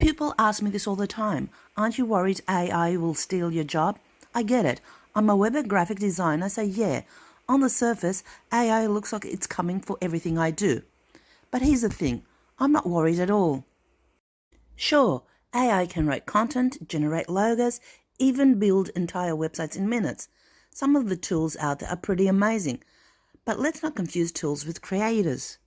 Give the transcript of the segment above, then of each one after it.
People ask me this all the time. Aren't you worried AI will steal your job? I get it. I'm a web and graphic designer, so yeah, on the surface, AI looks like it's coming for everything I do. But here's the thing, I'm not worried at all. Sure, AI can write content, generate logos, even build entire websites in minutes. Some of the tools out there are pretty amazing, but let's not confuse tools with creators.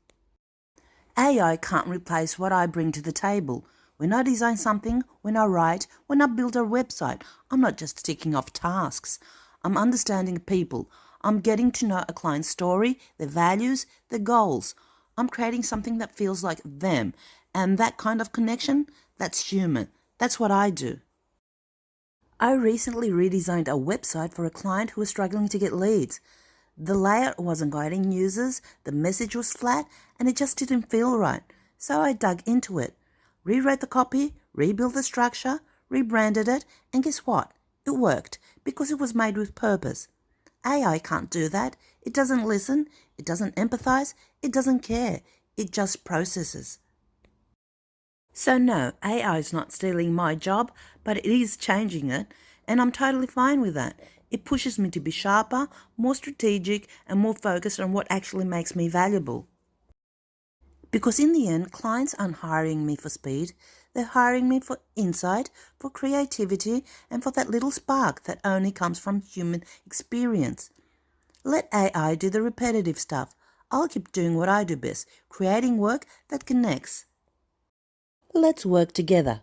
AI can't replace what I bring to the table. When I design something, when I write, when I build a website, I'm not just ticking off tasks. I'm understanding people. I'm getting to know a client's story, their values, their goals. I'm creating something that feels like them. And that kind of connection, that's human. That's what I do. I recently redesigned a website for a client who was struggling to get leads. The layout wasn't guiding users, the message was flat, and it just didn't feel right. So I dug into it, rewrote the copy, rebuilt the structure, rebranded it, and guess what? It worked because it was made with purpose. AI can't do that. It doesn't listen, it doesn't empathize, it doesn't care. It just processes. So no, AI is not stealing my job, but it is changing it, and I'm totally fine with that. It pushes me to be sharper, more strategic, and more focused on what actually makes me valuable. Because in the end, clients aren't hiring me for speed, they're hiring me for insight, for creativity, and for that little spark that only comes from human experience. Let AI do the repetitive stuff. I'll keep doing what I do best, creating work that connects. Let's work together.